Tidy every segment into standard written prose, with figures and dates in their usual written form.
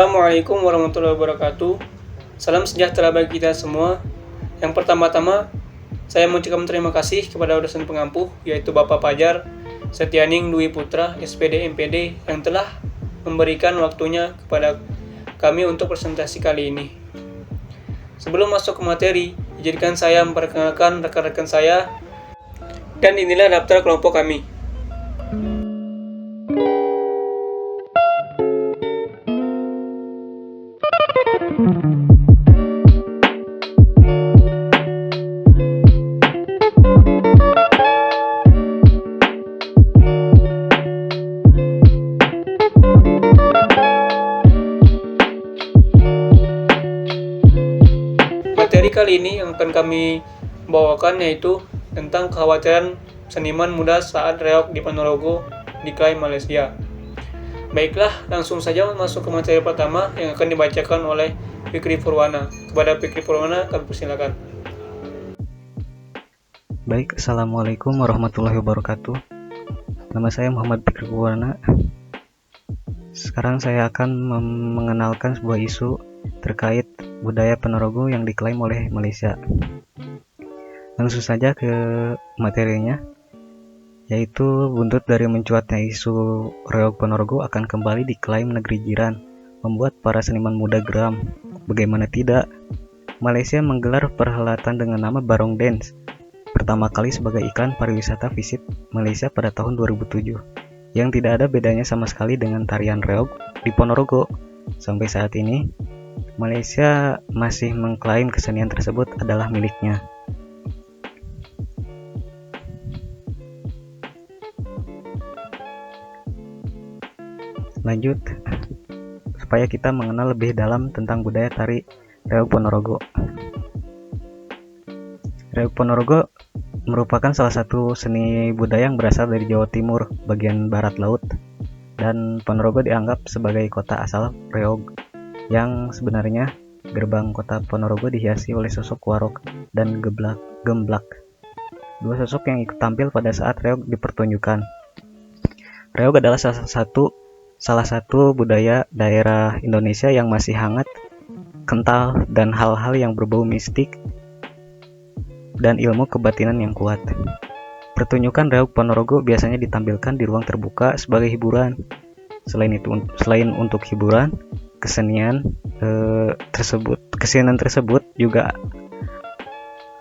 Assalamualaikum warahmatullahi wabarakatuh. Salam sejahtera bagi kita semua. Yang pertama-tama, saya mengucapkan terima kasih kepada dosen pengampu, yaitu Bapak Fajar Setianing Dwi Putra, SPD MPD, yang telah memberikan waktunya kepada kami untuk presentasi kali ini. Sebelum masuk ke materi, izinkan saya memperkenalkan rekan-rekan saya, dan inilah daftar kelompok kami. Materi kali ini yang akan kami bawakan yaitu tentang kekhawatiran seniman muda saat reog di Ponorogo diklaim Malaysia. Baiklah, langsung saja masuk ke materi pertama yang akan dibacakan oleh Fikri Purwana. Kepada Fikri Purwana, kami persilakan. Baik, Assalamualaikum warahmatullahi wabarakatuh. Nama saya Muhammad Fikri Purwana. Sekarang saya akan mengenalkan sebuah isu terkait budaya Ponorogo yang diklaim oleh Malaysia. Langsung saja ke materinya, yaitu buntut dari mencuatnya isu reog Ponorogo akan kembali diklaim negeri jiran, membuat para seniman muda geram. Bagaimana tidak, Malaysia menggelar perhelatan dengan nama Barong Dance, pertama kali sebagai iklan pariwisata Visit Malaysia pada tahun 2007, yang tidak ada bedanya sama sekali dengan tarian reog di Ponorogo. Sampai saat ini, Malaysia masih mengklaim kesenian tersebut adalah miliknya. Lanjut, supaya kita mengenal lebih dalam tentang budaya tari reog Ponorogo. Reog Ponorogo merupakan salah satu seni budaya yang berasal dari Jawa Timur, bagian barat laut, dan Ponorogo dianggap sebagai kota asal reog, yang sebenarnya gerbang kota Ponorogo dihiasi oleh sosok warok dan gemblak, dua sosok yang ikut tampil pada saat reog dipertunjukkan. Reog adalah salah satu budaya daerah Indonesia yang masih hangat, kental, dan hal-hal yang berbau mistik dan ilmu kebatinan yang kuat. Pertunjukan reog Ponorogo biasanya ditampilkan di ruang terbuka sebagai hiburan. Selain untuk hiburan, kesenian tersebut juga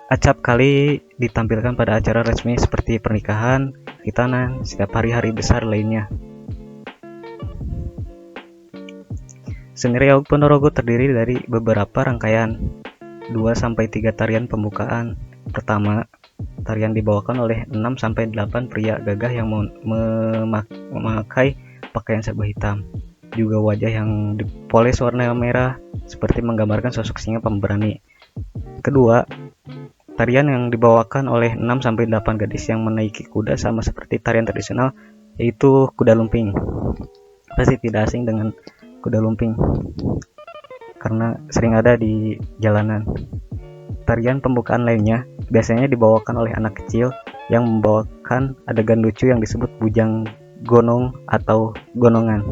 acap kali ditampilkan pada acara resmi seperti pernikahan, khitanan, setiap hari-hari besar lainnya. Seni reog Ponorogo terdiri dari beberapa rangkaian, 2-3 tarian pembukaan. Pertama, tarian dibawakan oleh 6-8 pria gagah yang memakai pakaian serba hitam, juga wajah yang dipoles warna merah seperti menggambarkan sosok singa pemberani. Kedua, tarian yang dibawakan oleh 6-8 gadis yang menaiki kuda sama seperti tarian tradisional, yaitu kuda lumping. Pasti tidak asing dengan kuda lumping karena sering ada di jalanan. Tarian pembukaan lainnya biasanya dibawakan oleh anak kecil yang membawakan adegan lucu yang disebut bujang gonong atau gonongan.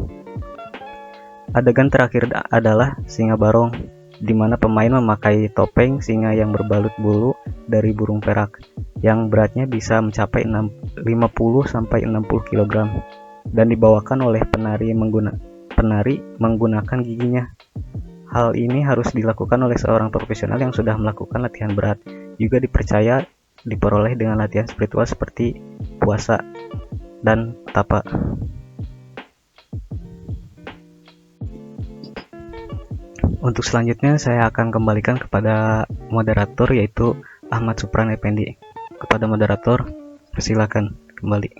Adegan terakhir adalah singa barong, di mana pemain memakai topeng singa yang berbalut bulu dari burung perak, yang beratnya bisa mencapai 50-60 kg, dan dibawakan oleh penari menggunakan giginya. Hal ini harus dilakukan oleh seorang profesional yang sudah melakukan latihan berat. Juga dipercaya diperoleh dengan latihan spiritual seperti puasa dan tapa. Untuk selanjutnya saya akan kembalikan kepada moderator, yaitu Ahmad Supran Effendi. Kepada moderator, persilakan kembali.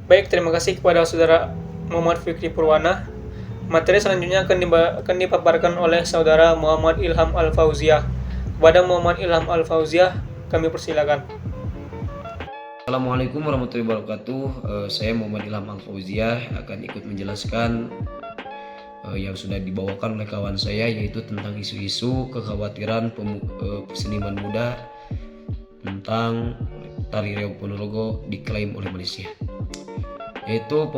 Baik, terima kasih kepada saudara Muhammad Fikri Purwana. Materi selanjutnya akan dipaparkan oleh saudara Muhammad Ilham Al-Fauziah. Kepada Muhammad Ilham Al-Fauziah, kami persilakan. Assalamualaikum warahmatullahi wabarakatuh. Saya Muhammad Ilham Al-Fauziah akan ikut menjelaskan yang sudah dibawakan oleh kawan saya, yaitu tentang isu-isu kekhawatiran seniman muda tentang tari reog Ponorogo diklaim oleh Malaysia. yaitu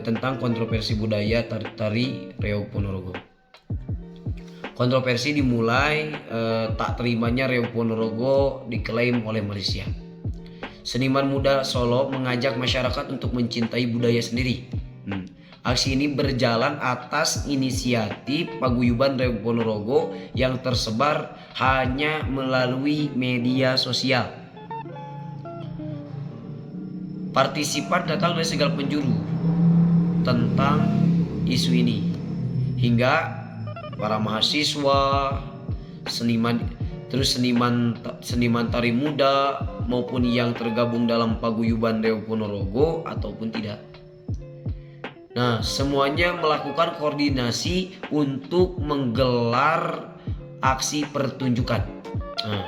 tentang kontroversi budaya tari reog Ponorogo. Kontroversi dimulai tak terimanya Riau Ponorogo diklaim oleh Malaysia. Seniman muda Solo mengajak masyarakat untuk mencintai budaya sendiri. Aksi ini berjalan atas inisiatif paguyuban Riau Ponorogo yang tersebar hanya melalui media sosial. Partisipan datang dari segala penjuru tentang isu ini, hingga para mahasiswa, seniman tari muda maupun yang tergabung dalam paguyuban Riau Ponorogo ataupun tidak. Nah, semuanya melakukan koordinasi untuk menggelar aksi pertunjukan. Nah,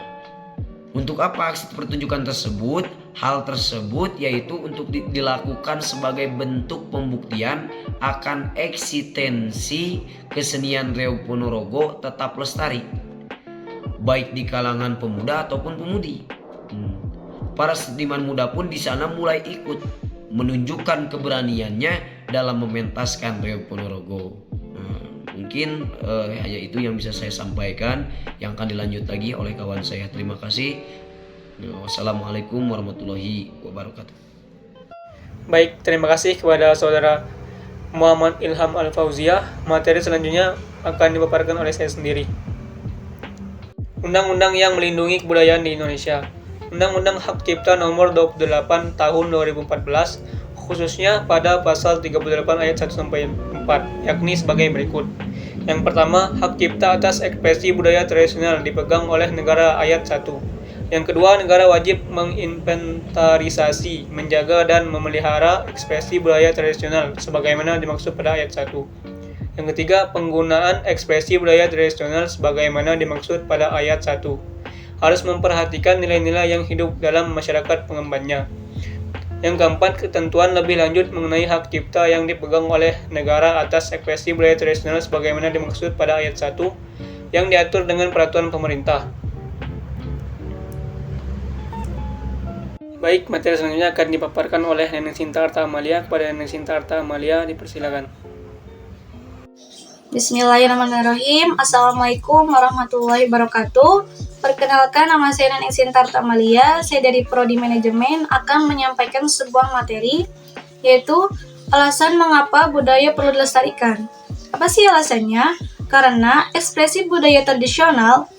untuk apa aksi pertunjukan tersebut? Hal tersebut yaitu untuk dilakukan sebagai bentuk pembuktian akan eksistensi kesenian Riau Ponorogo tetap lestari, baik di kalangan pemuda ataupun pemudi. Para seniman muda pun di sana mulai ikut menunjukkan keberaniannya dalam mementaskan Riau Ponorogo. Mungkin hanya itu yang bisa saya sampaikan, yang akan dilanjut lagi oleh kawan saya. Terima kasih. Wassalamualaikum warahmatullahi wabarakatuh. Baik, terima kasih kepada saudara Muhammad Ilham Al-Fauziah. Materi selanjutnya akan dipaparkan oleh saya sendiri. Undang-undang yang melindungi kebudayaan di Indonesia. Undang-Undang Hak Cipta Nomor 28 Tahun 2014, khususnya pada pasal 38 ayat 1-4, yakni sebagai berikut. Yang pertama, hak cipta atas ekspresi budaya tradisional dipegang oleh negara ayat 1. Yang kedua, negara wajib menginventarisasi, menjaga dan memelihara ekspresi budaya tradisional sebagaimana dimaksud pada ayat 1. Yang ketiga, penggunaan ekspresi budaya tradisional sebagaimana dimaksud pada ayat 1 harus memperhatikan nilai-nilai yang hidup dalam masyarakat pengembannya. Yang keempat, ketentuan lebih lanjut mengenai hak cipta yang dipegang oleh negara atas ekspresi budaya tradisional sebagaimana dimaksud pada ayat 1 yang diatur dengan peraturan pemerintah. Baik, materi selanjutnya akan dipaparkan oleh Neneng Sinta Arta Amalia. Kepada Neneng Sinta Arta Amalia, dipersilakan. Bismillahirrahmanirrahim. Assalamualaikum warahmatullahi wabarakatuh. Perkenalkan, nama saya Neneng Sinta Arta Amalia. Saya dari Prodi Manajemen akan menyampaikan sebuah materi, yaitu alasan mengapa budaya perlu dilestarikan. Apa sih alasannya? Karena ekspresi budaya tradisional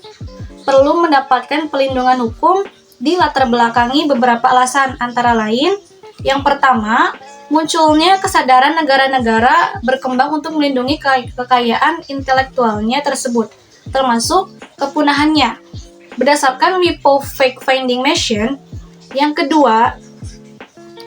perlu mendapatkan perlindungan hukum di latar belakangi beberapa alasan, antara lain, yang pertama, munculnya kesadaran negara-negara berkembang untuk melindungi kekayaan intelektualnya tersebut, termasuk kepunahannya, berdasarkan WIPO Fact Finding Mission. Yang kedua,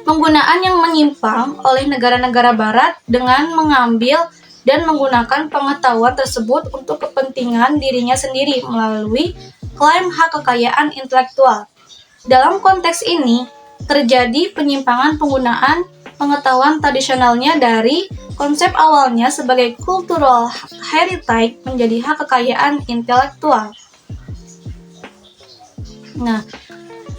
penggunaan yang menyimpang oleh negara-negara barat dengan mengambil dan menggunakan pengetahuan tersebut untuk kepentingan dirinya sendiri melalui klaim hak kekayaan intelektual. Dalam konteks ini, terjadi penyimpangan penggunaan pengetahuan tradisionalnya dari konsep awalnya sebagai cultural heritage menjadi hak kekayaan intelektual. Nah,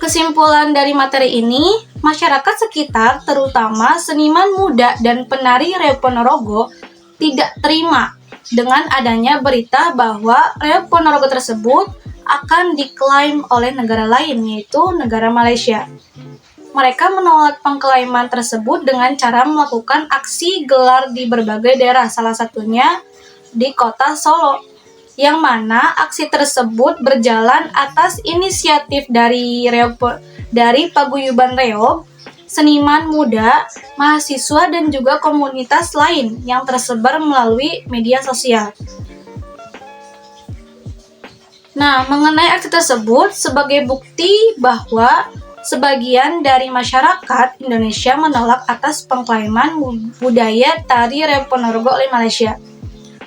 kesimpulan dari materi ini, masyarakat sekitar, terutama seniman muda dan penari Riau Ponorogo, tidak terima dengan adanya berita bahwa Riau Ponorogo tersebut akan diklaim oleh negara lain, yaitu negara Malaysia. Mereka menolak pengklaiman tersebut dengan cara melakukan aksi gelar di berbagai daerah, salah satunya di kota Solo, yang mana aksi tersebut berjalan atas inisiatif dari paguyuban Riau, seniman muda, mahasiswa, dan juga komunitas lain yang tersebar melalui media sosial. Nah, mengenai aksi tersebut sebagai bukti bahwa sebagian dari masyarakat Indonesia menolak atas pengklaiman budaya tari Riau Ponorogo oleh Malaysia.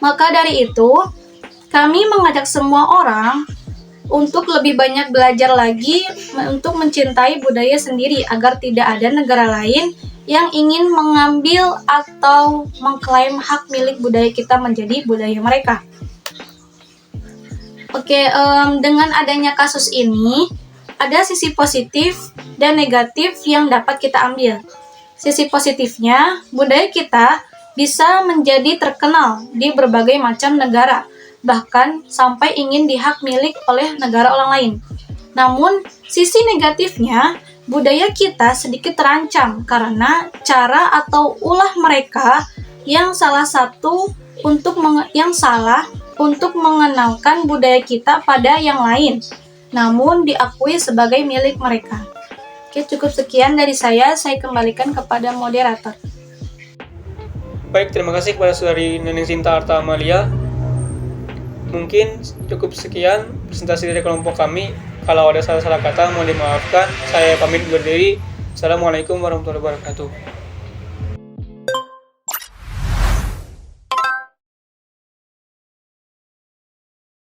Maka dari itu, kami mengajak semua orang untuk lebih banyak belajar lagi untuk mencintai budaya sendiri agar tidak ada negara lain yang ingin mengambil atau mengklaim hak milik budaya kita menjadi budaya mereka. Oke, dengan adanya kasus ini, ada sisi positif dan negatif yang dapat kita ambil. Sisi positifnya, budaya kita bisa menjadi terkenal di berbagai macam negara bahkan sampai ingin dihak milik oleh negara orang lain. Namun, sisi negatifnya, budaya kita sedikit terancam karena cara atau ulah mereka yang salah untuk mengenalkan budaya kita pada yang lain, namun diakui sebagai milik mereka. Oke, cukup sekian dari saya kembalikan kepada moderator. Baik, terima kasih kepada Saudari Neneng Sinta Arta Amalia. Mungkin cukup sekian presentasi dari kelompok kami. Kalau ada salah-salah kata mohon dimaafkan. Saya pamit undur diri. Assalamualaikum warahmatullahi wabarakatuh.